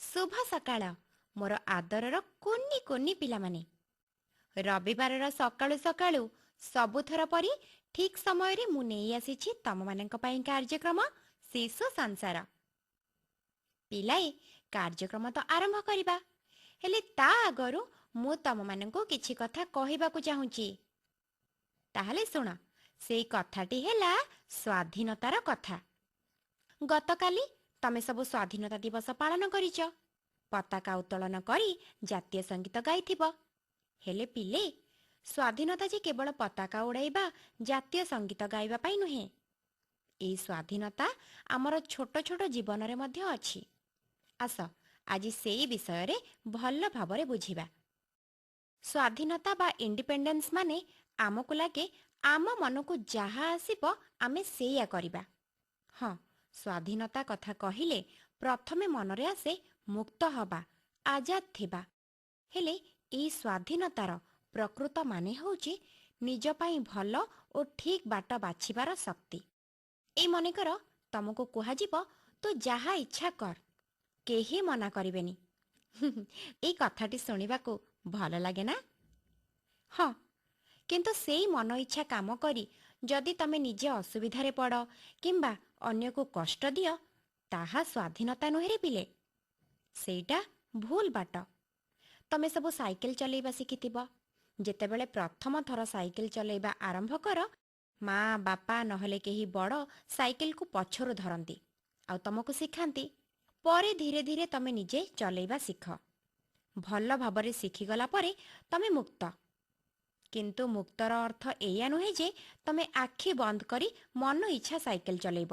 ଶୁଭ ସକାଳ ମୋର ଆଦରର କୁନି କୁନି ପିଲାମାନେ। ରବିବାରର ସକାଳୁ ସକାଳୁ ସବୁଥର ପରି ଠିକ୍ ସମୟରେ ମୁଁ ନେଇ ଆସିଛି ତମମାନଙ୍କ ପାଇଁ କାର୍ଯ୍ୟକ୍ରମ ଶିଶୁ ସଂସାର। ପିଲାଏ, କାର୍ଯ୍ୟକ୍ରମ ତ ଆରମ୍ଭ କରିବା, ହେଲେ ତା ଆଗରୁ ମୁଁ ତମମାନଙ୍କୁ କିଛି କଥା କହିବାକୁ ଚାହୁଁଛି। ତାହେଲେ ଶୁଣ, ସେଇ କଥାଟି ହେଲା ସ୍ୱାଧୀନତାର କଥା। ଗତକାଲି ତମେ ସବୁ ସ୍ୱାଧୀନତା ଦିବସ ପାଳନ କରିଛ, ପତାକା ଉତ୍ତୋଳନ କରି ଜାତୀୟ ସଙ୍ଗୀତ ଗାଇଥିବ। ହେଲେ ପିଲେ, ସ୍ୱାଧୀନତା ଯେ କେବଳ ପତାକା ଉଡ଼ାଇବା, ଜାତୀୟ ସଙ୍ଗୀତ ଗାଇବା ପାଇଁ ନୁହେଁ। ଏଇ ସ୍ୱାଧୀନତା ଆମର ଛୋଟ ଛୋଟ ଜୀବନରେ ମଧ୍ୟ ଅଛି। ଆସ ଆଜି ସେଇ ବିଷୟରେ ଭଲ ଭାବରେ ବୁଝିବା। ସ୍ୱାଧୀନତା ବା ଇଣ୍ଡିପେଣ୍ଡେନ୍ସ ମାନେ ଆମକୁ ଲାଗେ ଆମ ମନକୁ ଯାହା ଆସିବ ଆମେ ସେଇଆ କରିବା। ହଁ, ସ୍ୱାଧୀନତା କଥା କହିଲେ ପ୍ରଥମେ ମନରେ ଆସେ ମୁକ୍ତ ହବା, ଆଜାଦ ଥିବା। ହେଲେ ଏଇ ସ୍ୱାଧୀନତାର ପ୍ରକୃତ ମାନେ ହେଉଛି ନିଜ ପାଇଁ ଭଲ ଓ ଠିକ୍ ବାଟ ବାଛିବାର ଶକ୍ତି। ଏଇ ମନେକର, ତମକୁ କୁହାଯିବ ତୁ ଯାହା ଇଚ୍ଛା କର, କେହି ମନା କରିବେନି। ଏଇ କଥାଟି ଶୁଣିବାକୁ ଭଲ ଲାଗେ ନା? ହଁ, କିନ୍ତୁ ସେଇ ମନ ଇଚ୍ଛା କାମ କରି ଯଦି ତମେ ନିଜେ ଅସୁବିଧାରେ ପଡ଼ କିମ୍ବା ଅନ୍ୟକୁ କଷ୍ଟ ଦିଅ, ତାହା ସ୍ୱାଧୀନତା ନୁହେଁ ପିଲେ। ସେଇଟା ଭୁଲ ବାଟ। ତମେ ସବୁ ସାଇକେଲ ଚଲେଇବା ଶିଖିଥିବ। ଯେତେବେଳେ ପ୍ରଥମ ଥର ସାଇକେଲ ଚଲେଇବା ଆରମ୍ଭ କର, ମା ବାପା ନହେଲେ କେହି ବଡ଼ ସାଇକେଲକୁ ପଛରୁ ଧରନ୍ତି ଆଉ ତମକୁ ଶିଖାନ୍ତି। ପରେ ଧୀରେ ଧୀରେ ତମେ ନିଜେ ଚଲେଇବା ଶିଖ। ଭଲ ଭାବରେ ଶିଖିଗଲା ପରେ ତମେ ମୁକ୍ତ। କିନ୍ତୁ ମୁକ୍ତର ଅର୍ଥ ଏଇଆ ନୁହେଁ ଯେ ତମେ ଆଖି ବନ୍ଦ କରି ମନ ଇଚ୍ଛା ସାଇକେଲ ଚଲେଇବ।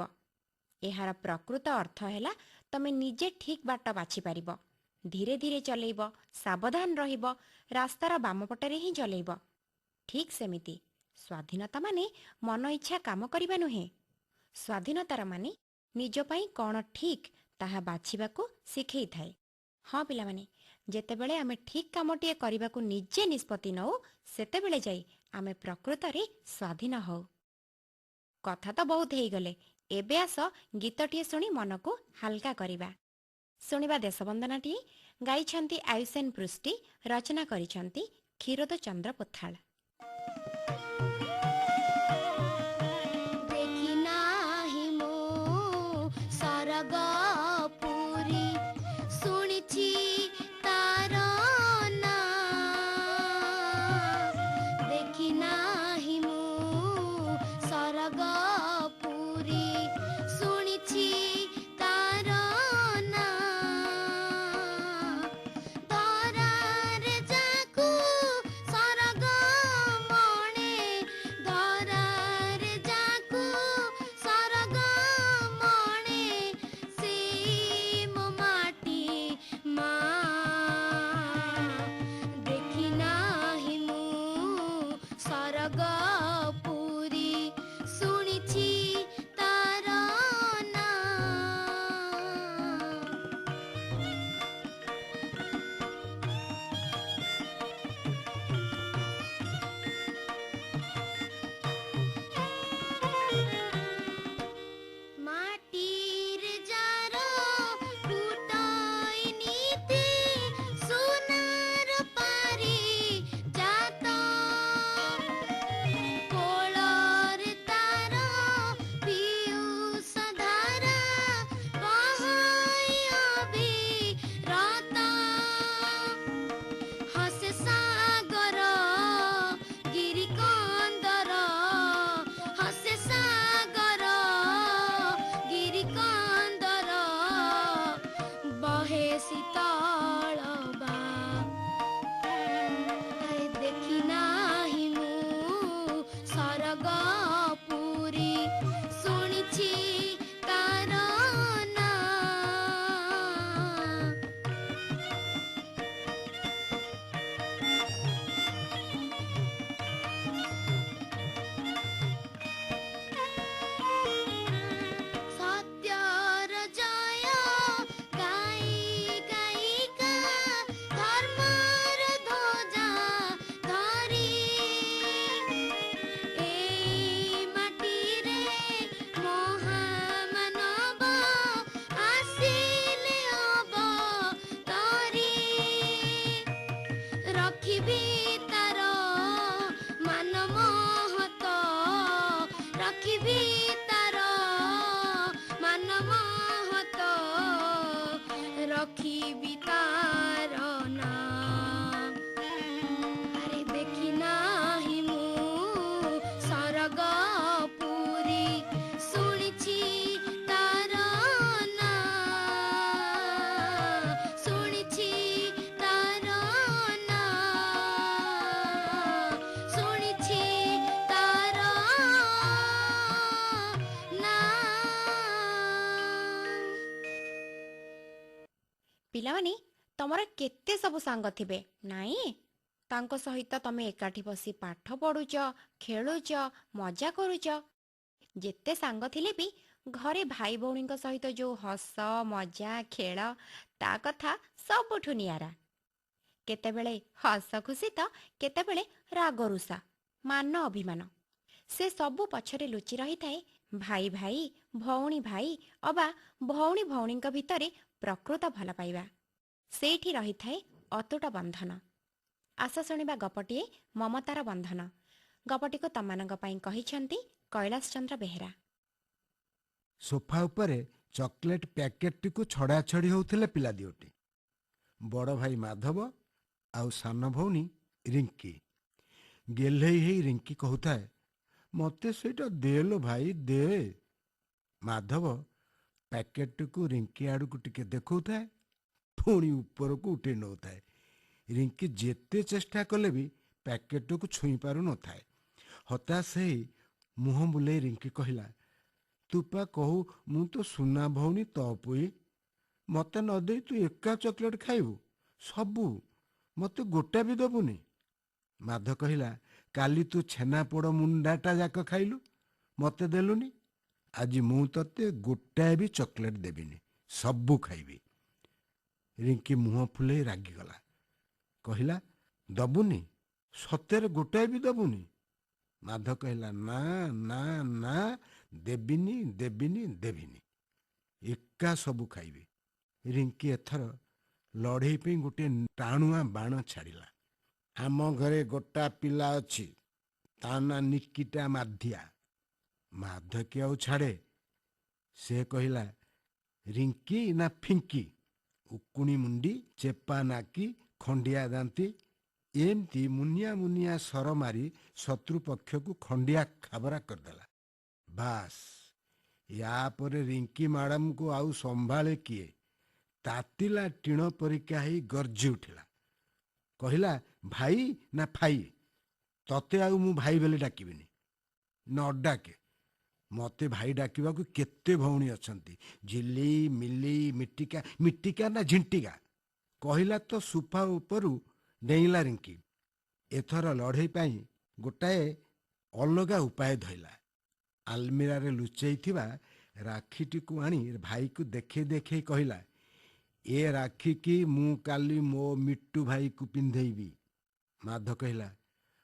ଏହାର ପ୍ରକୃତ ଅର୍ଥ ହେଲା ତମେ ନିଜେ ଠିକ୍ ବାଟ ବାଛିପାରିବ, ଧୀରେ ଧୀରେ ଚଲେଇବ, ସାବଧାନ ରହିବ, ରାସ୍ତାର ବାମ ପଟରେ ହିଁ ଚଲେଇବ। ଠିକ୍ ସେମିତି ସ୍ୱାଧୀନତା ମାନେ ମନ ଇଚ୍ଛା କାମ କରିବା ନୁହେଁ। ସ୍ୱାଧୀନତାର ମାନେ ନିଜ ପାଇଁ କ'ଣ ଠିକ୍ ତାହା ବାଛିବାକୁ ଶିଖେଇଥାଏ। ହଁ ପିଲାମାନେ, ଯେତେବେଳେ ଆମେ ଠିକ୍ କାମଟିଏ କରିବାକୁ ନିଜେ ନିଷ୍ପତ୍ତି ନେଉ, ସେତେବେଳେ ଯାଇ ଆମେ ପ୍ରକୃତରେ ସ୍ୱାଧୀନ ହଉ। କଥା ତ ବହୁତ ହେଇଗଲେ, ଏବେ ଆସ ଗୀତଟିଏ ଶୁଣି ମନକୁ ହାଲକା କରିବା। ଶୁଣିବା ଦେଶବନ୍ଦନାଟିଏ। ଗାଇଛନ୍ତି ଆୟୁଷେନ୍ ପୃଷ୍ଟି, ରଚନା କରିଛନ୍ତି କ୍ଷୀରୋଦ ଚନ୍ଦ୍ର ପୋଥାଳ। ଦେଖି ନାହିଁ ମୁଁ ସରଗ ପୁରୀ, ଶୁଣିଛି ତାର ନାଁ। ଦେଖି ନାହିଁ ମୁଁ ସରଗ ପୁରୀ, ଶୁଣିଛି ତାର ନାଁ। ଧରାରେ ଯାକୁ ସରଗ ମଣେ, ଧରାରେ ଯାକୁ ସରଗ ମଣେ, ସେଇ ମୋ ମାଟି ହେ ଶୀତଳ ବା ଦେଖି ନାହିଁ ମୁଁ ସରଗ ପୁରୀ ଶୁଣିଛି ତାର ନାଁ ସତ୍ୟର ଜୟ ଗାଇ ଗାଇକା ଧର୍ମର ଧ୍ୱଜା ଧରି ଏଇ ମାଟିରେ ମହାମାନବ ଆସିଲେ ଅବତରି ରଖିବି ତାର ମାନ ମହତ ରଖିବି ତାର ମାନ ମହତ ରଖିବି ତାର ନାଁ ଆରେ ଦେଖି ନାହିଁ ମୁଁ ସରଗ ପୁରୀ ଶୁଣିଛି ତାର ନାଁ ଶୁଣିଛି ତାର ନାଁ ଶୁଣିଛି ତାର ନାଁ ପିଲାମାନେ ତମର କେତେ ସବୁ ସାଙ୍ଗ ଥିବେ ନାଇଁ? ତାଙ୍କ ସହିତ ତମେ ଏକାଠି ବସି ପାଠ ପଢୁଛ, ଖେଳୁଛ, ମଜା କରୁଛ। ଯେତେ ସାଙ୍ଗ ଥିଲେ ବି ଘରେ ଭାଇ ଭଉଣୀଙ୍କ ସହିତ ଯୋଉ ହସ ମଜା ଖେଳ ତା କଥା ସବୁଠୁ ନିଆରା। କେତେବେଳେ ହସ ଖୁସି ତ କେତେବେଳେ ରାଗ ରୁଷା, ମାନ ଅଭିମାନ। ସେ ସବୁ ପଛରେ ଲୁଚି ରହିଥାଏ ଭାଇ ଭାଇ, ଭଉଣୀ ଭାଇ ଅବା ଭଉଣୀ ଭଉଣୀଙ୍କ ଭିତରେ ପ୍ରକୃତ ଭଲ ପାଇବା। ସେଇଠି ରହିଥାଏ ଅତୁଟ ବନ୍ଧନ। ଆସ ଶୁଣିବା ଗପଟିଏ ମମତାର ବନ୍ଧନ। ଗପଟିକୁ ତମମାନଙ୍କ ପାଇଁ କହିଛନ୍ତି କୈଳାସ ଚନ୍ଦ୍ର ବେହେରା। ସୋଫା ଉପରେ ଚକୋଲେଟ ପ୍ୟାକେଟଟିକୁ ଛଡ଼ାଛଡ଼ି ହେଉଥିଲେ ପିଲା ଦିଓଟି, ବଡ଼ ଭାଇ ମାଧବ ଆଉ ସାନ ଭଉଣୀ ରିଙ୍କି। ଗେହ୍ଲେଇ ହେଇ ରିଙ୍କି କହୁଥାଏ, ମୋତେ ସେଇଟା ଦେ ଲୋ ଭାଇ ଦେ। ମାଧବ ପ୍ୟାକେଟଟିକୁ ରିଙ୍କି ଆଡ଼କୁ ଟିକେ ଦେଖାଉଥାଏ, ପୁଣି ଉପରକୁ ଉଠେଇ ନେଉଥାଏ। ରିଙ୍କି ଯେତେ ଚେଷ୍ଟା କଲେ ବି ପ୍ୟାକେଟଟିକୁ ଛୁଇଁ ପାରୁନଥାଏ। ହତାଶ ହେଇ ମୁହଁ ବୁଲେଇ ରିଙ୍କି କହିଲା, ତୁ ପା କହୁ ମୁଁ ତ ସୁନା ଭଉଣୀ ତ ପୁଇ, ମୋତେ ନ ଦେଇ ତୁ ଏକା ଚକୋଲେଟ ଖାଇବୁ ସବୁ, ମୋତେ ଗୋଟା ବି ଦେବୁନି। ମାଧ କହିଲା, କାଲି ତୁ ଛେନାପୋଡ଼ ମୁଣ୍ଡାଟା ଯାକ ଖାଇଲୁ, ମୋତେ ଦେଲୁନି। ଆଜି ମୁଁ ତତେ ଗୋଟାଏ ବି ଚକୋଲେଟ ଦେବିନି, ସବୁ ଖାଇବି। ରିଙ୍କି ମୁହଁ ଫୁଲେଇ ରାଗିଗଲା, କହିଲା, ଦବୁନି? ସତରେ ଗୋଟାଏ ବି ଦବୁନି? ମାଧ କହିଲା, ନା ନା ନା, ଦେବିନି ଦେବିନି ଦେବିନି, ଏକା ସବୁ ଖାଇବି। ରିଙ୍କି ଏଥର ଲଢ଼େଇ ପାଇଁ ଗୋଟିଏ ଟାଣୁଆ ବାଣ ଛାଡ଼ିଲା। ଆମ ଘରେ ଗୋଟା ପିଲା ଅଛି, ତା ନା ନିକିଟା ମାଧିଆ। ମାଧ କି ଆଉ ଛାଡ଼େ। ସେ କହିଲା, ରିଙ୍କି ନା ଫିଙ୍କି, ଉକୁଣି ମୁଣ୍ଡି, ଚେପା ନାକି, ଖଣ୍ଡିଆ ଦାନ୍ତି, ଏମିତି ମୁନିଆ ମୁନିଆ ସର ମାରି ଶତ୍ରୁ ପକ୍ଷକୁ ଖଣ୍ଡିଆ ଖାବରା କରିଦେଲା। ବାସ୍, ୟା ପରେ ରିଙ୍କି ମ୍ୟାଡ଼ାମକୁ ଆଉ ସମ୍ଭାଳେ କିଏ? ତାତିଲା ଟିଣ ପରୀକ୍ଷା ହେଇ ଗର୍ଜି ଉଠିଲା, କହିଲା, ଭାଇ ନା ଫାଇ, ତତେ ଆଉ ମୁଁ ଭାଇ ବୋଲି ଡାକିବିନି। ନ ଡାକେ, ମୋତେ ଭାଇ ଡାକିବାକୁ କେତେ ଭଉଣୀ ଅଛନ୍ତି, ଝିଲି ମିଲି ମିଟିକା, ମିଟିକା ନା ଝିଣ୍ଟିକା। କହିଲା ତ ସୋଫା ଉପରୁ ଡେଇଁଲା ରିଙ୍କି। ଏଥର ଲଢ଼େଇ ପାଇଁ ଗୋଟାଏ ଅଲଗା ଉପାୟ ଧଇଲା। ଆଲମିରାରେ ଲୁଚେଇଥିବା ରାକ୍ଷୀଟିକୁ ଆଣି ଭାଇକୁ ଦେଖେଇ ଦେଖେଇ କହିଲା, ଏ ରାକ୍ଷୀକି ମୁଁ କାଲି ମୋ ମିଟୁ ଭାଇକୁ ପିନ୍ଧେଇବି। ମାଧ କହିଲା,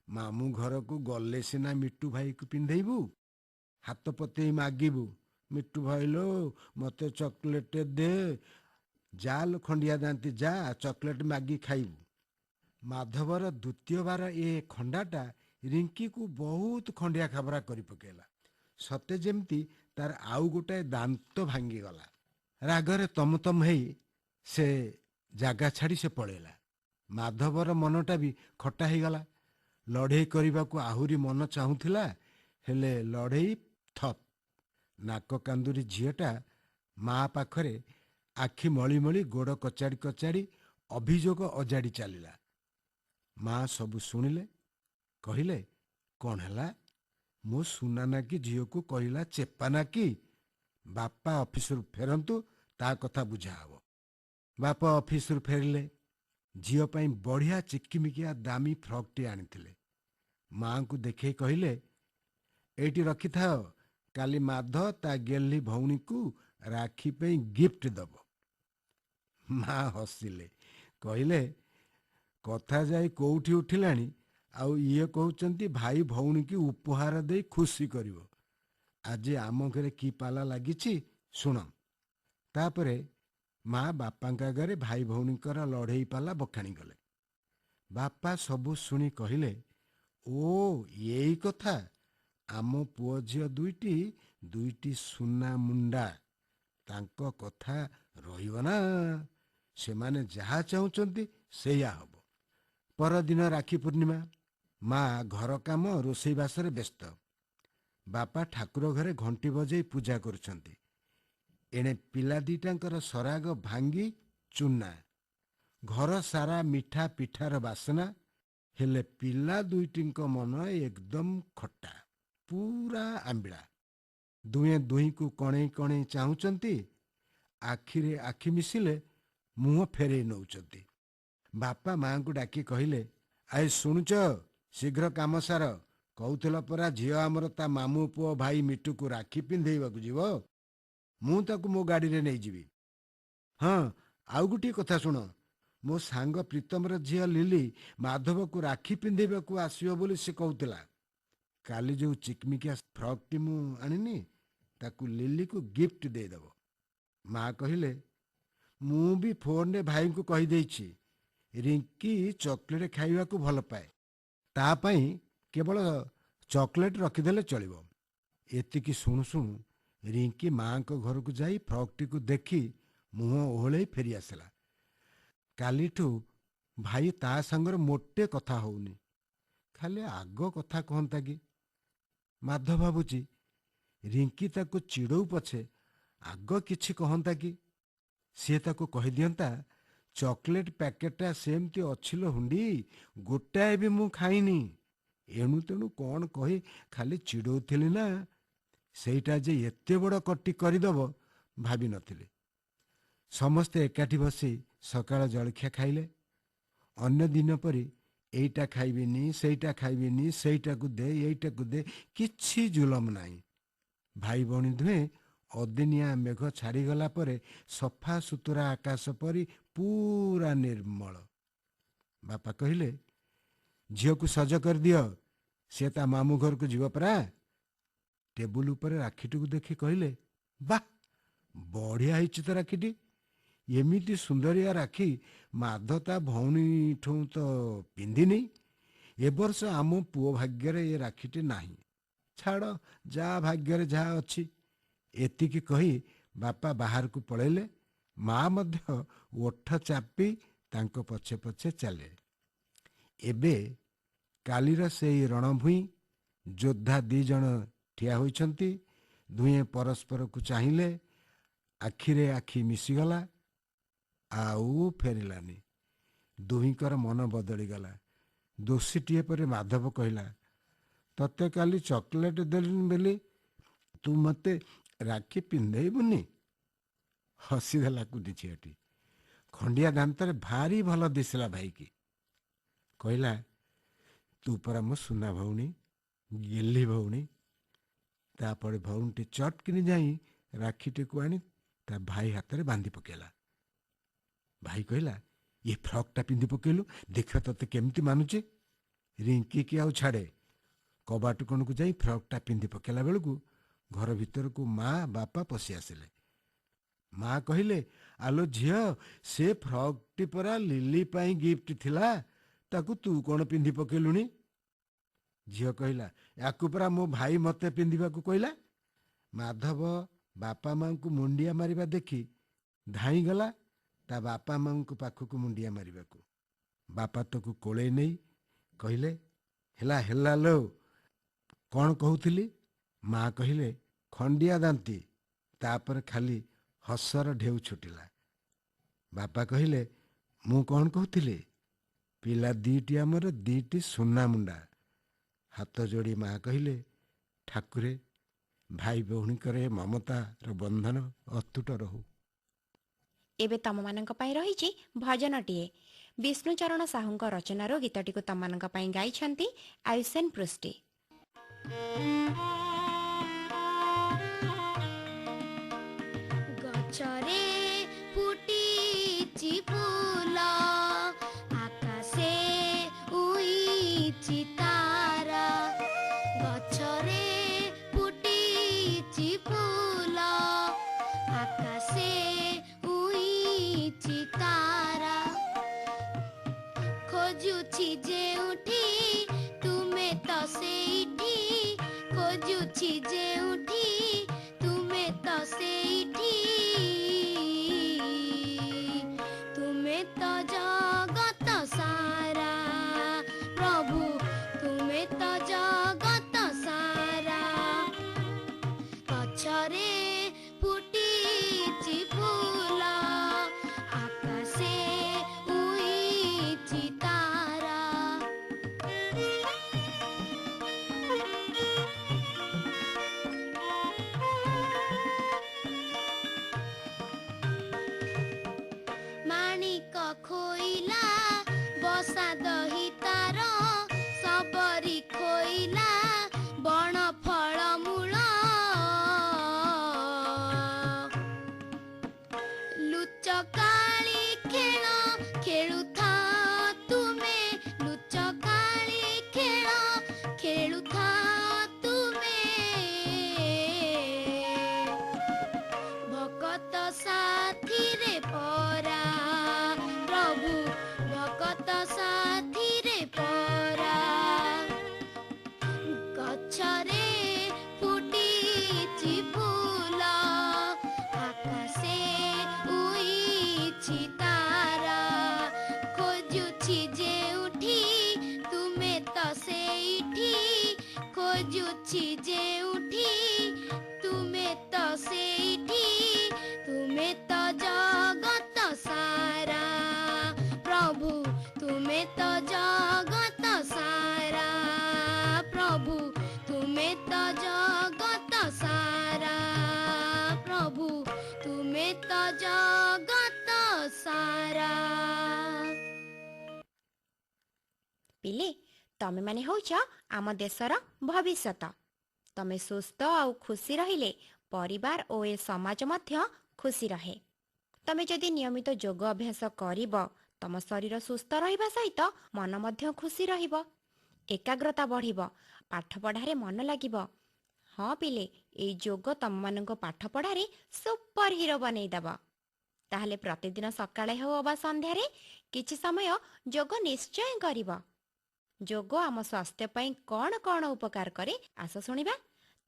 ମାମୁଁ ଘରକୁ ଗଲେ ସିନା ମିଟୁ ଭାଇକୁ ପିନ୍ଧେଇବୁ, ହାତ ପତେଇ ମାଗିବୁ, ମିଟୁ ଭାଇଲୋ ମୋତେ ଚକୋଲେଟ ଦେ, ଯା ଲୋ ଖଣ୍ଡିଆ ଦାନ୍ତି ଯା, ଚକୋଲେଟ ମାଗି ଖାଇବୁ। ମାଧବର ଦ୍ୱିତୀୟବାର ଏ ଖଣ୍ଡାଟା ରିଙ୍କିକୁ ବହୁତ ଖଣ୍ଡିଆ ଖାବରା କରି ପକେଇଲା। ସତେ ଯେମିତି ତାର ଆଉ ଗୋଟାଏ ଦାନ୍ତ ଭାଙ୍ଗିଗଲା। ରାଗରେ ତମ ହେଇ ସେ ଜାଗା ଛାଡ଼ି ସେ ପଳେଇଲା। ମାଧବର ମନଟା ବି ଖଟା ହେଇଗଲା। ଲଢ଼େଇ କରିବାକୁ ଆହୁରି ମନ ଚାହୁଁଥିଲା, ହେଲେ ଲଢ଼େଇ ଥପ୍। ନାକ କାନ୍ଦୁରି ଝିଅଟା ମା ପାଖରେ ଆଖି ମଳି ମଳି ଗୋଡ଼ କଚାଡ଼ି କଚାଡ଼ି ଅଭିଯୋଗ ଅଜାଡ଼ି ଚାଲିଲା। ମା ସବୁ ଶୁଣିଲେ। କହିଲେ, କ'ଣ ହେଲା? ମୋ ସୁନା ନାକି ଝିଅକୁ କହିଲା ଚେପା ନାକି? ବାପା ଅଫିସରୁ ଫେରନ୍ତୁ, ତା କଥା ବୁଝା ହବ। ବାପା ଅଫିସରୁ ଫେରିଲେ। ଝିଅ ପାଇଁ ବଢ଼ିଆ ଚିକିମିକିଆ ଦାମୀ ଫ୍ରକ୍ଟି ଆଣିଥିଲେ। ମାଆଙ୍କୁ ଦେଖେଇ କହିଲେ, ଏଇଠି ରଖିଥାଅ, କାଲି ମାଧ ତା ଗେହ୍ଲି ଭଉଣୀକୁ ରାକ୍ଷୀ ପାଇଁ ଗିଫ୍ଟ ଦେବ। ମା ହସିଲେ। କହିଲେ, କଥା ଯାଇ କୋଉଠି ଉଠିଲାଣି, ଆଉ ଇଏ କହୁଛନ୍ତି ଭାଇ ଭଉଣୀକି ଉପହାର ଦେଇ ଖୁସି କରିବ। ଆଜି ଆମ ଘରେ କି ପାଲା ଲାଗିଛି ଶୁଣ। ତାପରେ ମା ବାପାଙ୍କ ଆଗରେ ଭାଇ ଭଉଣୀଙ୍କର ଲଢ଼େଇ ପାଲା ବଖାଣି ଗଲେ। ବାପା ସବୁ ଶୁଣି କହିଲେ, ଓ ଏଇ କଥା। ଆମ ପୁଅ ଝିଅ ଦୁଇଟି ଦୁଇଟି ସୁନା ମୁଣ୍ଡା। ତାଙ୍କ କଥା ରହିବ ନା। ସେମାନେ ଯାହା ଚାହୁଁଛନ୍ତି ସେଇଆ ହବ। ପରଦିନ ରାକ୍ଷୀ ପୂର୍ଣ୍ଣିମା। ମା ଘର କାମ ରୋଷେଇବାସରେ ବ୍ୟସ୍ତ। ବାପା ଠାକୁର ଘରେ ଘଣ୍ଟି ବଜେଇ ପୂଜା କରୁଛନ୍ତି। ଏଣେ ପିଲା ଦିଟାଙ୍କର ସରାଗ ଭାଙ୍ଗି ଚୁନା। ଘର ସାରା ମିଠା ପିଠାର ବାସନା। ହେଲେ ପିଲା ଦୁଇଟିଙ୍କ ମନ ଏକଦମ ଖଟା, ପୁରା ଆମ୍ବିଳା। ଦୁହେଁ ଦୁହିଁକୁ କଣେଇ କଣେଇ ଚାହୁଁଛନ୍ତି। ଆଖିରେ ଆଖି ମିଶିଲେ ମୁହଁ ଫେରେଇ ନେଉଛନ୍ତି। ବାପା ମାଆଙ୍କୁ ଡାକି କହିଲେ, ଆଏ ଶୁଣୁଛ, ଶୀଘ୍ର କାମ ସାର। କହୁଥିଲ ପରା ଝିଅ ଆମର ତା ମାମୁଁ ପୁଅ ଭାଇ ମିଟୁକୁ ରାକ୍ଷୀ ପିନ୍ଧେଇବାକୁ ଯିବ। ମୁଁ ତାକୁ ମୋ ଗାଡ଼ିରେ ନେଇଯିବି। ହଁ, ଆଉ ଗୋଟିଏ କଥା ଶୁଣ। ମୋ ସାଙ୍ଗ ପ୍ରୀତମର ଝିଅ ଲିଲି ମାଧବକୁ ରାକ୍ଷୀ ପିନ୍ଧେଇବାକୁ ଆସିବ ବୋଲି ସେ କହୁଥିଲା। କାଲି ଯେଉଁ ଚିକମିକିଆ ଫ୍ରକ୍ଟି ମୁଁ ଆଣିନି, ତାକୁ ଲିଲିକୁ ଗିଫ୍ଟ ଦେଇଦେବ। ମା କହିଲେ, ମୁଁ ବି ଫୋନରେ ଭାଇଙ୍କୁ କହିଦେଇଛି। ରିଙ୍କି ଚକୋଲେଟ୍ ଖାଇବାକୁ ଭଲ ପାଏ। ତା ପାଇଁ କେବଳ ଚକୋଲେଟ୍ ରଖିଦେଲେ ଚଳିବ। ଏତିକି ଶୁଣୁ ଶୁଣୁ ରିଙ୍କି ମାଆଙ୍କ ଘରକୁ ଯାଇ ଫ୍ରକ୍ଟିକୁ ଦେଖି ମୁହଁ ଓହଳେଇ ଫେରିଆସିଲା। କାଲିଠୁ ଭାଇ ତା ସାଙ୍ଗରେ ମୋଟେ କଥା ହଉନି। ଖାଲି ଆଗ କଥା କହନ୍ତା କି? ମାଧ ଭାବୁଛି, ରିଙ୍କି ତାକୁ ଚିଡ଼ଉ ପଛେ ଆଗ କିଛି କହନ୍ତା କି? ସିଏ ତାକୁ କହିଦିଅନ୍ତା, ଚକୋଲେଟ୍ ପ୍ୟାକେଟଟା ସେମିତି ଅଛି ଲୋ ହୁଣ୍ଡି, ଗୋଟାଏ ବି ମୁଁ ଖାଇନି। ଏଣୁ ତେଣୁ କ'ଣ କହି ଖାଲି ଚିଡ଼ଉଥିଲି ନା। ସେଇଟା ଯେ ଏତେ ବଡ଼ କଟି କରିଦେବ ଭାବିନଥିଲି। ସମସ୍ତେ ଏକାଠି ବସି ସକାଳ ଜଳଖିଆ ଖାଇଲେ। ଅନ୍ୟ ଦିନ ପରି ଏଇଟା ଖାଇବିନି, ସେଇଟା ଖାଇବିନି, ସେଇଟାକୁ ଦେ, ଏଇଟାକୁ ଦେ, କିଛି ଜୁଲମ ନାହିଁ। ଭାଇ ଭଉଣୀ ଦୁହେଁ ଅଦିନିଆ ମେଘ ଛାଡ଼ିଗଲା ପରେ ସଫା ସୁତୁରା ଆକାଶ ପରି ପୁରା ନିର୍ମଳ। ବାପା କହିଲେ, ଝିଅକୁ ସଜ କରିଦିଅ, ସେ ତା ମାମୁଁ ଘରକୁ ଯିବ ପରା। ଟେବୁଲ ଉପରେ ରାକ୍ଷୀଟିକୁ ଦେଖି କହିଲେ, ବାଃ, ବଢ଼ିଆ ହେଇଛି ତ ରାକ୍ଷୀଟି। ଏମିତି ସୁନ୍ଦରିଆ ରାକ୍ଷୀ ମାଧ ତା ଭଉଣୀଠୁ ତ ପିନ୍ଧିନି। ଏ ବର୍ଷ ଆମ ପୁଅ ଭାଗ୍ୟରେ ଏ ରାକ୍ଷୀଟି ନାହିଁ। ଛାଡ଼, ଯାହା ଭାଗ୍ୟରେ ଯାହା ଅଛି। ଏତିକି କହି ବାପା ବାହାରକୁ ପଳେଇଲେ। ମା ମଧ୍ୟ ଓଠ ଚାପି ତାଙ୍କ ପଛେ ପଛେ ଚାଲେ। ଏବେ କାଲିର ସେଇ ରଣଭୂଇଁ। ଯୋଦ୍ଧା 2 ଜଣ ଠିଆ ହୋଇଛନ୍ତି। ଦୁହେଁ ପରସ୍ପରକୁ ଚାହିଁଲେ। ଆଖିରେ ଆଖି ମିଶିଗଲା, ଆଉ ଫେରିଲାନି। ଦୁହିଁଙ୍କର ମନ ବଦଳିଗଲା। ଦୋଷୀଟିଏ ପରି ମାଧବ କହିଲା, ତତେ କାଲି ଚକୋଲେଟ୍ ଦେଲିନି ବୋଲି ତୁ ମୋତେ ରାକ୍ଷୀ ପିନ୍ଧେଇବୁନି? ହସିଦେଲା କୁନି ଝିଅଟି। ଖଣ୍ଡିଆ ଦାନ୍ତରେ ଭାରି ଭଲ ଦିଶିଲା ଭାଇକି। କହିଲା, ତୁ ପରା ମୋ ସୁନା ଭଉଣୀ, ଗେହ୍ଲି ଭଉଣୀ। ତାପରେ ଭଉଣୀଟି ଚଟକିନି ଯାଇ ରାକ୍ଷୀଟିକୁ ଆଣି ତା ଭାଇ ହାତରେ ବାନ୍ଧି ପକେଇଲା। ଭାଇ କହିଲା, ଏ ଫ୍ରକ୍ଟା ପିନ୍ଧି ପକେଇଲୁ, ଦେଖିବା ତତେ କେମିତି ମାନୁଛି। ରିଙ୍କିକି ଆଉ ଛାଡ଼େ। କବାଟ କୋଣକୁ ଯାଇ ଫ୍ରକ୍ଟା ପିନ୍ଧି ପକେଇଲା ବେଳକୁ ଘର ଭିତରକୁ ମା ବାପା ପଶି ଆସିଲେ। ମା କହିଲେ, ଆଲୋ ଝିଅ, ସେ ଫ୍ରକ୍ଟି ପରା ଲିଲି ପାଇଁ ଗିଫ୍ଟ ଥିଲା, ତାକୁ ତୁ କ'ଣ ପିନ୍ଧି ପକେଇଲୁଣି? ଝିଅ କହିଲା, ୟାକୁ ପରା ମୋ ଭାଇ ମୋତେ ପିନ୍ଧିବାକୁ କହିଲା। ମାଧବ ବାପା ମାଙ୍କୁ ମୁଣ୍ଡିଆ ମାରିବା ଦେଖି ଧାଇଁଗଲା ତା ବାପା ମାଙ୍କ ପାଖକୁ ମୁଣ୍ଡିଆ ମାରିବାକୁ। ବାପା ତାକୁ କୋଳେଇ ନେଇ କହିଲେ, ହେଲା ହେଲା ଲୋ, କ'ଣ କହୁଥିଲି? ମା କହିଲେ, ଖଣ୍ଡିଆ ଦାନ୍ତୀ। ତାପରେ ଖାଲି ହସର ଢେଉ ଛୁଟିଲା। ବାପା କହିଲେ, ମୁଁ କ'ଣ କହୁଥିଲି? ପିଲା ଦିଟି ଆମର ଦିଟି ସୁନା ମୁଣ୍ଡା। ହାତ ଯୋଡ଼ି ମା କହିଲେ, ଠାକୁରେ ଭାଇ ଭଉଣୀଙ୍କର ଏ ମମତାର ବନ୍ଧନ ଅତୁଟ ରହୁ। ଏବେ ତମମାନଙ୍କ ପାଇଁ ରହିଛି ଭଜନଟିଏ। ବିଷ୍ଣୁଚରଣ ସାହୁଙ୍କ ରଚନାରୁ ଗୀତଟିକୁ ତମମାନଙ୍କ ପାଇଁ ଗାଇଛନ୍ତି ଆୟୁଷେନ୍ ପୃଷ୍ଟି। ଗଛରେ ଫୁଟିଛି ଫୁଲ, ଆକାଶେ ଉଇଛି ତାରା। ଗଛରେ ଫୁଟିଛି ଫୁଲ, ଆକାଶେ ଉଇଛି ତାରା। ଖୋଜୁଛି ଯେଉଁଠି ତୁମେ ତ ସେଇଠି, ଖୋଜୁଛି ଯେଉଁଠି ତୁମେ ତ ସେଇଠି। ତୁମେ ତ ଜଗତ ସାରା ପ୍ରଭୁ, ତୁମେ ତ ଜଗତ ସାରା। ଗଛରେ ଫୁଟିଛି ଫୁଲ, ଆକାଶେ ଉଇଛି ତାରା। ମାଣିକ ଖୋଇଲା ବସା ଦହି ତାର, ସବରି ଖୋଇଲା ବଣ ଫଳ ମୂଳ। ଲୁଚକାଳି ଖେଳ ଖେଳୁଥା ତୁମେ, ଲୁଚକାଳି ଖେଳ ଖେଳୁଥା ତୁମେ। ଭକତ ସାଥିରେ ପରା ପ୍ରଭୁ, ଭକତ ସାଥିରେ ପରା। ଗଛରେ ଫୁଟିଛି ଫୁଲ, ଆକାଶେ ଉଇଛି ତାରା। ଖୋଜୁଛି ଯେଉଁଠି ତୁମେ ତ ସେଇଠି, ଖୋଜୁଛି ଯେଉଁଠି ତୁମେ ତ ସେଇଠି। ତୁମେ ତ ଜଗତ ସାରା ପ୍ରଭୁ, ତୁମେ ତ ଜଗତ ସାରା ପ୍ରଭୁ, ତୁମେ ତ ଜଗତ ସାରା ପ୍ରଭୁ, ତୁମେ ତ ଜଗତ ସାରା। ପିଲେ, ତମେମାନେ ହେଉଛ ଆମ ଦେଶର ଭବିଷ୍ୟତ। ତମେ ସୁସ୍ଥ ଆଉ ଖୁସି ରହିଲେ ପରିବାର ଓ ଏ ସମାଜ ମଧ୍ୟ ଖୁସି ରହେ। ତମେ ଯଦି ନିୟମିତ ଯୋଗ ଅଭ୍ୟାସ କରିବ, ତମ ଶରୀର ସୁସ୍ଥ ରହିବା ସହିତ ମନ ମଧ୍ୟ ଖୁସି ରହିବ, ଏକାଗ୍ରତା ବଢ଼ିବ, ପାଠପଢ଼ାରେ ମନ ଲାଗିବ। ହଁ ପିଲେ, ଏଇ ଯୋଗ ତମମାନଙ୍କ ପାଠପଢ଼ାରେ ସୁପର ହିରୋ ବନେଇଦେବ। ତାହେଲେ ପ୍ରତିଦିନ ସକାଳେ ହେଉ ଅବା ସନ୍ଧ୍ୟାରେ କିଛି ସମୟ ଯୋଗ ନିଶ୍ଚୟ କରିବ। ଯୋଗ ଆମ ସ୍ୱାସ୍ଥ୍ୟ ପାଇଁ କ'ଣ କ'ଣ ଉପକାର କରେ, ଆସ ଶୁଣିବା।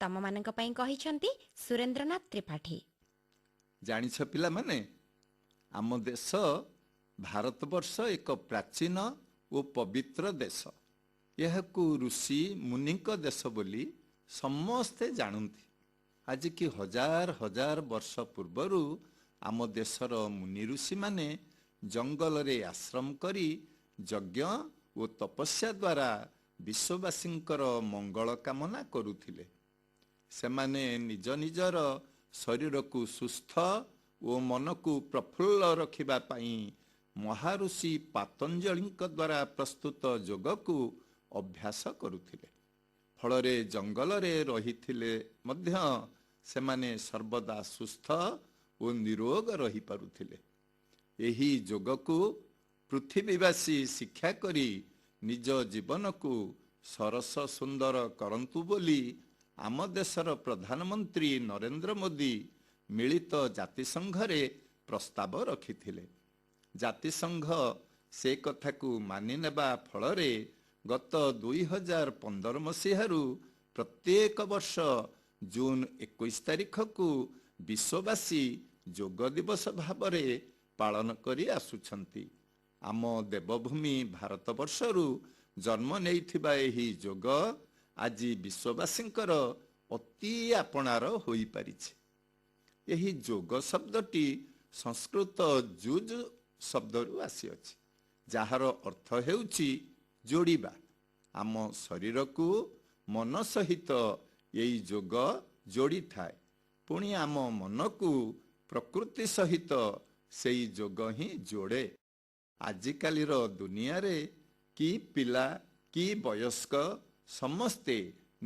ତମମାନଙ୍କ ପାଇଁ କହିଛନ୍ତି ସୁରେନ୍ଦ୍ରନାଥ ତ୍ରିପାଠୀ। ଜାଣିଛ ପିଲାମାନେ, ଆମ ଦେଶ ଭାରତବର୍ଷ ଏକ ପ୍ରାଚୀନ ଓ ପବିତ୍ର ଦେଶ। ଏହାକୁ ଋଷି ମୁନିଙ୍କ ଦେଶ ବୋଲି ସମସ୍ତେ ଜାଣନ୍ତି। ଆଜିକି ହଜାର ହଜାର ବର୍ଷ ପୂର୍ବରୁ ଆମ ଦେଶର ମୁନି ଋଷିମାନେ ଜଙ୍ଗଲରେ ଆଶ୍ରମ କରି ଯଜ୍ଞ ଓ ତପସ୍ୟା ଦ୍ୱାରା ବିଶ୍ୱବାସୀଙ୍କର ମଙ୍ଗଳ କାମନା କରୁଥିଲେ। ସେମାନେ ନିଜ ନିଜର ଶରୀରକୁ ସୁସ୍ଥ ଓ ମନକୁ ପ୍ରଫୁଲ୍ଲ ରଖିବା ପାଇଁ ମହାଋଷି ପାତଞ୍ଜଳିଙ୍କ ଦ୍ୱାରା ପ୍ରସ୍ତୁତ ଯୋଗକୁ ଅଭ୍ୟାସ କରୁଥିଲେ। ଫଳରେ ଜଙ୍ଗଲରେ ରହିଥିଲେ ମଧ୍ୟ ସେମାନେ ସର୍ବଦା ସୁସ୍ଥ ଓ ନିରୋଗ ରହିପାରୁଥିଲେ। ଏହି ଯୋଗକୁ ପୃଥିବୀବାସୀ ଶିକ୍ଷା କରି ନିଜ ଜୀବନକୁ ସରସ ସୁନ୍ଦର କରନ୍ତୁ ବୋଲି ଆମ ଦେଶର ପ୍ରଧାନମନ୍ତ୍ରୀ ନରେନ୍ଦ୍ର ମୋଦି ମିଳିତ ଜାତିସଂଘରେ ପ୍ରସ୍ତାବ ରଖିଥିଲେ। ଜାତିସଂଘ ସେ କଥାକୁ ମାନିନେବା ଫଳରେ ଗତ 2015 ମସିହାରୁ ପ୍ରତ୍ୟେକ ବର୍ଷ ଜୁନ 21 ତାରିଖକୁ ବିଶ୍ୱବାସୀ ଯୋଗ ଦିବସ ଭାବରେ ପାଳନ କରି ଆସୁଛନ୍ତି। ଆମ ଦେବଭୂମି ଭାରତବର୍ଷରୁ ଜନ୍ମ ନେଇଥିବା ଏହି ଯୋଗ ଆଜି ବିଶ୍ୱବାସୀଙ୍କର ଅତି ଆପଣାର ହୋଇପାରିଛି। ଏହି ଯୋଗ ଶବ୍ଦଟି ସଂସ୍କୃତ ଯୁଜ୍ ଶବ୍ଦରୁ ଆସିଅଛି, ଯାହାର ଅର୍ଥ ହେଉଛି ଯୋଡ଼ିବା। ଆମ ଶରୀରକୁ ମନ ସହିତ ଏଇ ଯୋଗ ଯୋଡ଼ିଥାଏ, ପୁଣି ଆମ ମନକୁ ପ୍ରକୃତି ସହିତ ସେଇ ଯୋଗ ହିଁ ଯୋଡ଼େ। ଆଜିକାଲିର ଦୁନିଆରେ କି ପିଲା କି ବୟସ୍କ ସମସ୍ତେ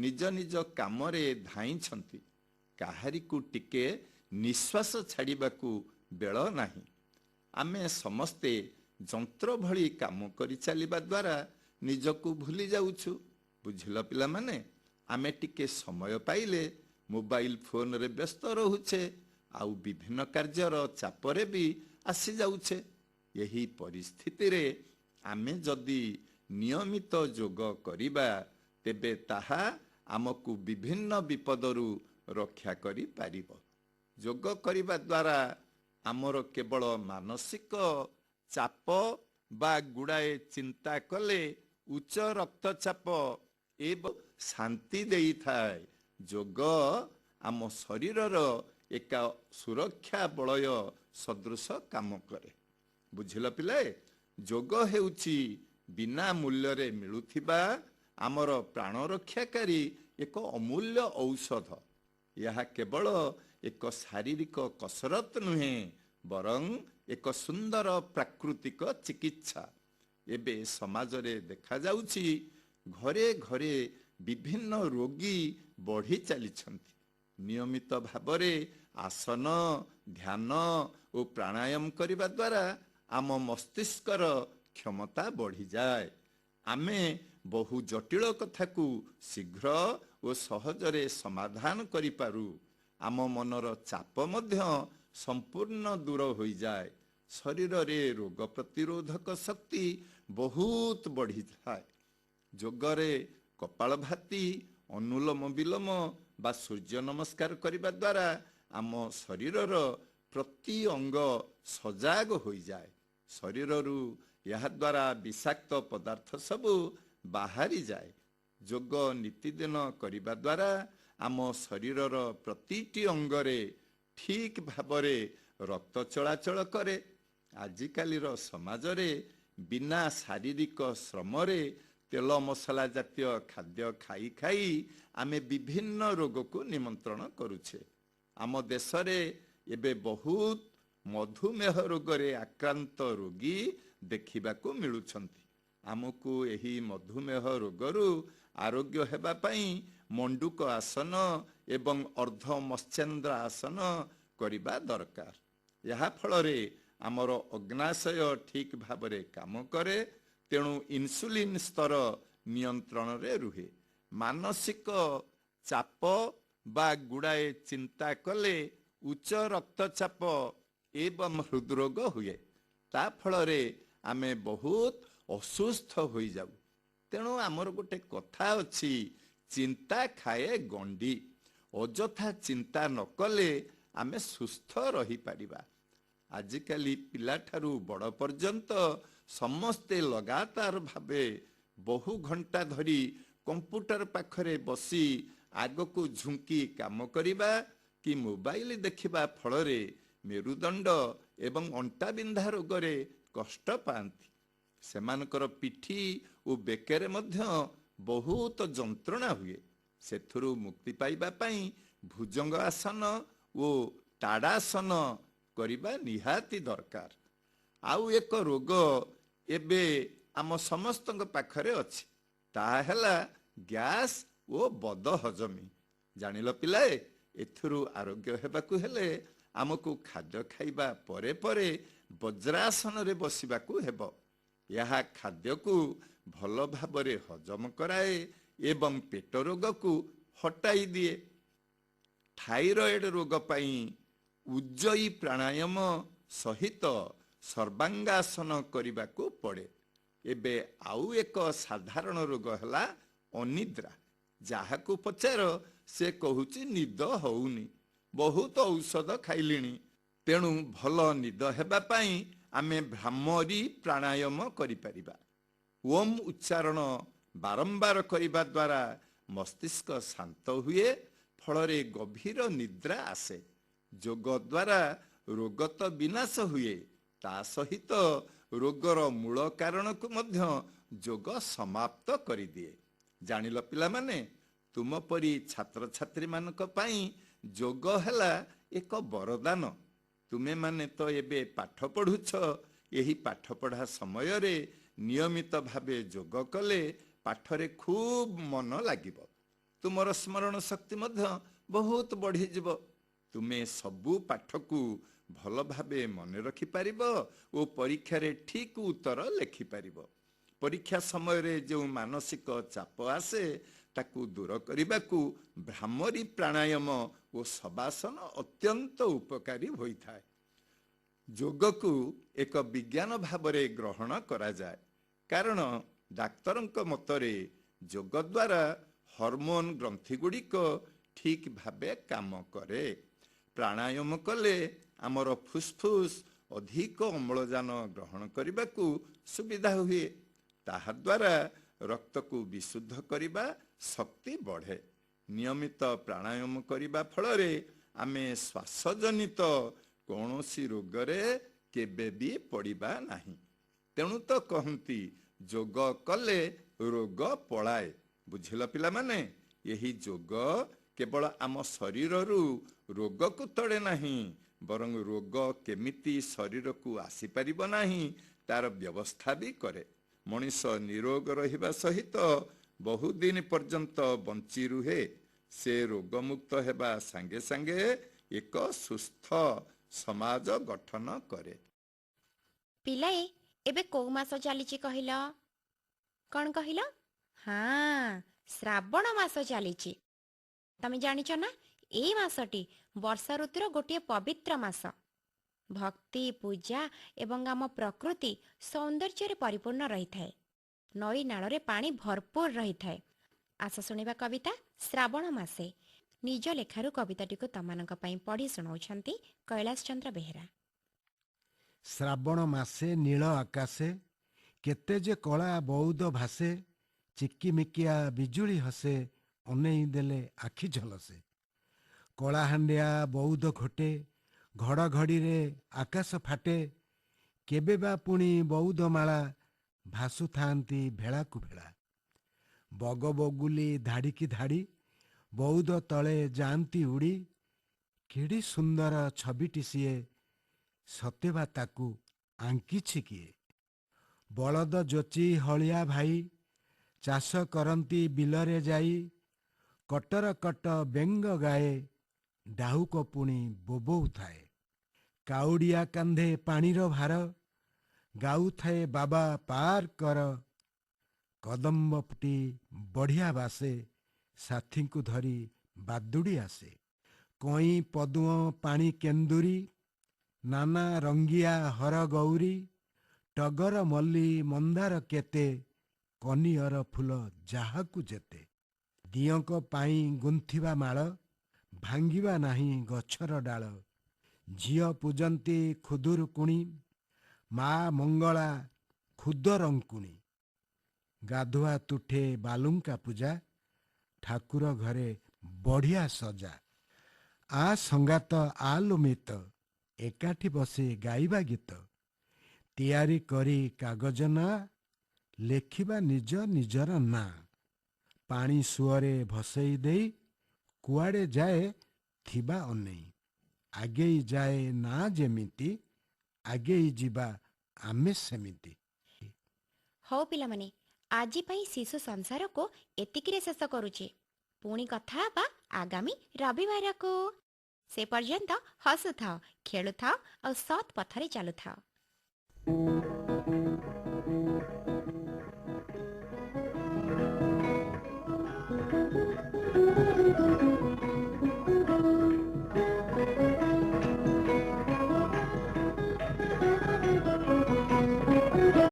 ନିଜ ନିଜ କାମରେ ଧାଇଁଛନ୍ତି। କାହାରିକୁ ଟିକେ ନିଶ୍ୱାସ ଛାଡ଼ିବାକୁ ବେଳ ନାହିଁ। ଆମେ ସମସ୍ତେ ଯନ୍ତ୍ର ଭଳି କାମ କରି ଚାଲିବା ଦ୍ୱାରା ନିଜକୁ ଭୁଲି ଯାଉଛୁ। ବୁଝିଲ ପିଲାମାନେ, ଆମେ ଟିକେ ସମୟ ପାଇଲେ ମୋବାଇଲ ଫୋନରେ ବ୍ୟସ୍ତ ରହୁଛେ, ଆଉ ବିଭିନ୍ନ କାର୍ଯ୍ୟର ଚାପରେ ବି ଆସିଯାଉଛେ। ଏହି ପରିସ୍ଥିତିରେ ଆମେ ଯଦି ନିୟମିତ ଯୋଗ କରିବା, ତେବେ ତାହା ଆମକୁ ବିଭିନ୍ନ ବିପଦରୁ ରକ୍ଷା କରିପାରିବ। ଯୋଗ କରିବା ଦ୍ୱାରା ଆମର କେବଳ ମାନସିକ ଚାପ ବା ଗୁଡ଼ାଏ ଚିନ୍ତା କଲେ ଉଚ୍ଚ ରକ୍ତଚାପ ଏବଂ ଶାନ୍ତି ଦେଇଥାଏ। ଯୋଗ ଆମ ଶରୀରର ଏକ ସୁରକ୍ଷା ବଳୟ ସଦୃଶ କାମ କରେ। ବୁଝିଲ ପିଲାଏ, ଯୋଗ ହେଉଛି ବିନା ମୂଲ୍ୟରେ ମିଳୁଥିବା ଆମର ପ୍ରାଣରକ୍ଷାକାରୀ ଏକ ଅମୂଲ୍ୟ ଔଷଧ। ଏହା କେବଳ ଏକ ଶାରୀରିକ କସରତ ନୁହେଁ, ବରଂ ଏକ ସୁନ୍ଦର ପ୍ରାକୃତିକ ଚିକିତ୍ସା। ଏବେ ସମାଜରେ ଦେଖାଯାଉଛି ଘରେ ଘରେ ବିଭିନ୍ନ ରୋଗୀ ବଢ଼ି ଚାଲିଛନ୍ତି। ନିୟମିତ ଭାବରେ ଆସନ, ଧ୍ୟାନ ଓ ପ୍ରାଣାୟାମ କରିବା ଦ୍ୱାରା ଆମ ମସ୍ତିଷ୍କର କ୍ଷମତା ବଢ଼ିଯାଏ। ଆମେ ବହୁ ଜଟିଳ କଥାକୁ ଶୀଘ୍ର ଓ ସହଜରେ ସମାଧାନ କରିପାରୁ। ଆମ ମନର ଚାପ ମଧ୍ୟ ସମ୍ପୂର୍ଣ୍ଣ ଦୂର ହୋଇଯାଏ। ଶରୀରରେ ରୋଗ ପ୍ରତିରୋଧକ ଶକ୍ତି ବହୁତ ବଢ଼ିଥାଏ। ଯୋଗରେ କପାଳଭାତି, ଅନୁଲୋମ ବିଲୋମ ବା ସୂର୍ଯ୍ୟ ନମସ୍କାର କରିବା ଦ୍ୱାରା ଆମ ଶରୀରର ପ୍ରତି ଅଙ୍ଗ ସଜାଗ ହୋଇଯାଏ। ଶରୀରରୁ ଏହାଦ୍ୱାରା ବିଷାକ୍ତ ପଦାର୍ଥ ସବୁ ବାହାରିଯାଏ। ଯୋଗ ନୀତିଦିନ କରିବା ଦ୍ୱାରା ଆମ ଶରୀରର ପ୍ରତିଟି ଅଙ୍ଗରେ ଠିକ୍ ଭାବରେ ରକ୍ତ ଚଳାଚଳ କରେ। ଆଜିକାଲିର ସମାଜରେ ବିନା ଶାରୀରିକ ଶ୍ରମରେ ତେଲ ମସଲା ଜାତୀୟ ଖାଦ୍ୟ ଖାଇ ଖାଇ ଆମେ ବିଭିନ୍ନ ରୋଗକୁ ନିମନ୍ତ୍ରଣ କରୁଛେ। ଆମ ଦେଶରେ ଏବେ ବହୁତ ମଧୁମେହ ରୋଗରେ ଆକ୍ରାନ୍ତ ରୋଗୀ ଦେଖିବାକୁ ମିଳୁଛନ୍ତି। ଆମକୁ ଏହି ମଧୁମେହ ରୋଗରୁ ଆରୋଗ୍ୟ ହେବା ପାଇଁ ମଣ୍ଡୁକ ଆସନ ଏବଂ ଅର୍ଦ୍ଧ ମତ୍ସ୍ୟେନ୍ଦ୍ର ଆସନ କରିବା ଦରକାର। ଏହା ଫଳରେ ଆମର ଅଗ୍ନାଶୟ ଠିକ୍ ଭାବରେ କାମ କରେ, ତେଣୁ ଇନ୍ସୁଲିନ୍ ସ୍ତର ନିୟନ୍ତ୍ରଣରେ ରୁହେ। ମାନସିକ ଚାପ ବା ଗୁଡ଼ାଏ ଚିନ୍ତା କଲେ ଉଚ୍ଚ ରକ୍ତଚାପ ଏବଂ ହୃଦରୋଗ ହୁଏ। ତା ଫଳରେ ଆମେ ବହୁତ ଅସୁସ୍ଥ ହୋଇଯାଉ। ତେଣୁ ଆମର ଗୋଟେ କଥା ଅଛି, ଚିନ୍ତା ଖାଏ ଗଣ୍ଡି। ଅଯଥା ଚିନ୍ତା ନ କଲେ ଆମେ ସୁସ୍ଥ ରହିପାରିବା। ଆଜିକାଲି ପିଲାଠାରୁ ବଡ଼ ପର୍ଯ୍ୟନ୍ତ ସମସ୍ତେ ଲଗାତାର ଭାବେ ବହୁ ଘଣ୍ଟା ଧରି କମ୍ପ୍ୟୁଟର ପାଖରେ ବସି ଆଗକୁ ଝୁଙ୍କି କାମ କରିବା କି ମୋବାଇଲ ଦେଖିବା ଫଳରେ ମେରୁଦଣ୍ଡ ଏବଂ ଅଣ୍ଟା ବିନ୍ଧା ରୋଗରେ କଷ୍ଟ ପାଆନ୍ତି। ସେମାନଙ୍କର ପିଠି ଓ ବେକରେ ମଧ୍ୟ ବହୁତ ଯନ୍ତ୍ରଣା ହୁଏ। ସେଥିରୁ ମୁକ୍ତି ପାଇବା ପାଇଁ ଭୁଜଙ୍ଗ ଆସନ ଓ ତାଡ଼ାସନ କରିବା ନିହାତି ଦରକାର। ଆଉ ଏକ ରୋଗ ଏବେ ଆମ ସମସ୍ତଙ୍କ ପାଖରେ ଅଛି, ତାହା ହେଲା ଗ୍ୟାସ୍ ଓ ବଦହଜମି। ଜାଣିଲ ପିଲାଏ, ଏଥିରୁ ଆରୋଗ୍ୟ ହେବାକୁ ହେଲେ ଆମକୁ ଖାଦ୍ୟ ଖାଇବା ପରେ ପରେ ବଜ୍ରାସନରେ ବସିବାକୁ ହେବ। ଏହା ଖାଦ୍ୟକୁ ଭଲ ଭାବରେ ହଜମ କରାଏ ଏବଂ ପେଟ ରୋଗକୁ ହଟାଇ ଦିଏ। ଥାଇରଏଡ୍ ରୋଗ ପାଇଁ ଉଜ୍ଜୟୀ ପ୍ରାଣାୟାମ ସହିତ ସର୍ବାଙ୍ଗାସନ କରିବାକୁ ପଡ଼େ। ଏବେ ଆଉ ଏକ ସାଧାରଣ ରୋଗ ହେଲା ଅନିଦ୍ରା। ଯାହାକୁ ପଚାର ସେ କହୁଛି ନିଦ ହଉନି, ବହୁତ ଔଷଧ ଖାଇଲିଣି। ତେଣୁ ଭଲ ନିଦ ହେବା ପାଇଁ ଆମେ ଭ୍ରାମରୀ ପ୍ରାଣାୟାମ କରିପାରିବା। ଓମ୍ ଉଚ୍ଚାରଣ ବାରମ୍ବାର କରିବା ଦ୍ୱାରା ମସ୍ତିଷ୍କ ଶାନ୍ତ ହୁଏ, ଫଳରେ ଗଭୀର ନିଦ୍ରା ଆସେ। ଯୋଗ ଦ୍ୱାରା ରୋଗ ତ ବିନାଶ ହୁଏ, ତା ସହିତ ରୋଗର ମୂଳ କାରଣକୁ ମଧ୍ୟ ଯୋଗ ସମାପ୍ତ କରିଦିଏ। ଜାଣିଲ ପିଲାମାନେ, ତୁମ ପରି ଛାତ୍ରଛାତ୍ରୀମାନଙ୍କ ପାଇଁ ଯୋଗ ହେଲା ଏକ ବରଦାନ। ତୁମେମାନେ ତ ଏବେ ପାଠ ପଢୁଛ। ଏହି ପାଠପଢ଼ା ସମୟରେ ନିୟମିତ ଭାବେ ଯୋଗ କଲେ ପାଠରେ ଖୁବ୍ ମନ ଲାଗିବ। ତୁମର ସ୍ମରଣ ଶକ୍ତି ମଧ୍ୟ ବହୁତ ବଢ଼ିଯିବ। ତୁମେ ସବୁ ପାଠକୁ ଭଲ ଭାବେ ମନେ ରଖିପାରିବ ଓ ପରୀକ୍ଷାରେ ଠିକ୍ ଉତ୍ତର ଲେଖିପାରିବ। ପରୀକ୍ଷା ସମୟରେ ଯେଉଁ ମାନସିକ ଚାପ ଆସେ ତାକୁ ଦୂର କରିବାକୁ ଭ୍ରାମରୀ ପ୍ରାଣାୟାମ ଓ ଶବାସନ ଅତ୍ୟନ୍ତ ଉପକାରୀ ହୋଇଥାଏ। ଯୋଗକୁ ଏକ ବିଜ୍ଞାନ ଭାବରେ ଗ୍ରହଣ କରାଯାଏ, କାରଣ ଡାକ୍ତରଙ୍କ ମତରେ ଯୋଗ ଦ୍ୱାରା ହର୍ମୋନ ଗ୍ରନ୍ଥିଗୁଡ଼ିକ ଠିକ୍ ଭାବେ କାମ କରେ। ପ୍ରାଣାୟାମ କଲେ ଆମର ଫୁସଫୁସ୍ ଅଧିକ ଅମ୍ଳଜାନ ଗ୍ରହଣ କରିବାକୁ ସୁବିଧା ହୁଏ। ତାହାଦ୍ୱାରା ରକ୍ତକୁ ବିଶୁଦ୍ଧ କରିବା ଶକ୍ତି ବଢ଼େ। ନିୟମିତ ପ୍ରାଣାୟାମ କରିବା ଫଳରେ ଆମେ ଶ୍ୱାସଜନିତ କୌଣସି ରୋଗରେ କେବେ ବି ପଡ଼ିବା ନାହିଁ। ତେଣୁ ତ କହନ୍ତି ଯୋଗ କଲେ ରୋଗ ପଳାଏ। ବୁଝିଲ ପିଲାମାନେ, ଏହି ଯୋଗ କେବଳ ଆମ ଶରୀରରୁ ରୋଗକୁ ତଡ଼େ ନାହିଁ, ବରଂ ରୋଗ କେମିତି ଶରୀରକୁ ଆସିପାରିବ ନାହିଁ ତାର ବ୍ୟବସ୍ଥା ବି କରେ। ମଣିଷ ନିରୋଗ ରହିବା ସହିତ ବହୁଦିନ ପର୍ଯ୍ୟନ୍ତ ବଞ୍ଚି ରୁହେ। ସେ ରୋଗମୁକ୍ତ ହେବା ସାଙ୍ଗେ ସାଙ୍ଗେ ଏକ ସୁସ୍ଥ ସମାଜ ଗଠନ କରେ। ପିଲାଏ, ଏବେ କୋଉ ମାସ ଚାଲିଛି କହିଲ? କ'ଣ କହିଲ? ହଁ, ଶ୍ରାବଣ ମାସ ଚାଲିଛି। ତମେ ଜାଣିଛ ନା, ଏଇ ମାସଟି ବର୍ଷା ଋତୁର ଗୋଟିଏ ପବିତ୍ର ମାସ। ଭକ୍ତି, ପୂଜା ଏବଂ ଆମ ପ୍ରକୃତି ସୌନ୍ଦର୍ଯ୍ୟରେ ପରିପୂର୍ଣ୍ଣ ରହିଥାଏ। ନଈ ନାଳରେ ପାଣି ଭରପୁର ରହିଥାଏ। ଆସ ଶୁଣିବା କବିତା ଶ୍ରାବଣ ମାସେ। ନିଜ ଲେଖାରୁ କବିତାଟିକୁ ତମାନଙ୍କ ପାଇଁ ପଢ଼ି ଶୁଣାଉଛନ୍ତି କୈଳାସ ଚନ୍ଦ୍ର ବେହେରା। ଶ୍ରାବଣ ମାସେ ନୀଳ ଆକାଶେ, କେତେ ଯେ କଳା ବଉଦ ଭାସେ, ଚିକିମିକିଆ ବିଜୁଳି ହସେ, ଅନେଇ ଦେଲେ ଆଖି ଝଲସେ। କଳାହାଣ୍ଡିଆ ବଉଦ ଘୋଟେ, ଘଡ଼ଘଡ଼ିରେ ଆକାଶ ଫାଟେ, କେବେ ବା ପୁଣି ବଉଦ ମାଳା ଭାସୁଥାନ୍ତି ଭେଳାକୁ ଭେଳା। ବଗବଗୁଲି ଧାଡ଼ିକି ଧାଡ଼ି, ବଉଦ ତଳେ ଯାଆନ୍ତି ଉଡ଼ି, କେଡ଼ି ସୁନ୍ଦର ଛବିଟି ସିଏ, ସତେବା ତାକୁ ଆଙ୍କିଛି କିଏ। ବଳଦ ଯୋଚି ହଳିଆ ଭାଇ, ଚାଷ କରନ୍ତି ବିଲରେ ଯାଇ, କଟର କଟ ବେଙ୍ଗ ଗାଏ, ଡାହୁକ ପୁଣି ବୋବଉଥାଏ। କାଉଡ଼ିଆ କାନ୍ଧେ ପାଣିର ଭାର, ଗାଉଥାଏ ବାବା ପାର କର, କଦମ୍ବ ଫୁଟି ବଢ଼ିଆ ବାସେ, ସାଥୀଙ୍କୁ ଧରି ବାଦୁଡ଼ି ଆସେ। କଇଁ ପଦୁଅ ପାଣି କେନ୍ଦୁରି, ନାନା ରଙ୍ଗିଆ ହର ଗୌରୀ, ଟଗର ମଲ୍ଲି ମନ୍ଦାର କେତେ, କନିଅର ଫୁଲ ଯାହାକୁ ଯେତେ। ଦିଅଁଙ୍କ ପାଇଁ ଗୁନ୍ଥିବା ମାଳ, ଭାଙ୍ଗିବା ନାହିଁ ଗଛର ଡାଳ। ଝିଅ ପୂଜନ୍ତି ଖୁଦୁରୁକୁଣି, ମା ମଙ୍ଗଳା ଖୁଦରଙ୍କୁଣି। ଗାଧୁଆ ତୁଠେ ବାଲୁଙ୍କା ପୂଜା, ଠାକୁର ଘରେ ବଢ଼ିଆ ସଜା। ଆ ସଙ୍ଗାତ ଆଲୋ ମିତ, ଏକାଠି ବସି ଗାଇବା ଗୀତ। ତିଆରି କରି କାଗଜ ନା, ଲେଖିବା ନିଜ ନିଜର ନାଁ। ପାଣି ସୁଅରେ ଭସେଇ ଦେଇ, କୁଆଡ଼େ ଯାଏ ଥିବା ଅନେଇ। ଆଗେଇ ଯାଏ ନା ଯେମିତି, ଆଗେଇ ଯିବା ଆମେ ସେମିତି। ହଉ ପିଲାମାନେ, ଆଜି ପାଇଁ ଶିଶୁ ସଂସାରକୁ ଏତିକିରେ ଶେଷ କରୁଛି। ପୁଣି କଥା ହେବା ଆଗାମୀ ରବିବାରକୁ। ସେ ପର୍ଯ୍ୟନ୍ତ ହସୁଥାଅ, ଖେଳୁଥାଅ ଆଉ ସତ୍ ପଥରେ ଚାଲୁଥାଅ।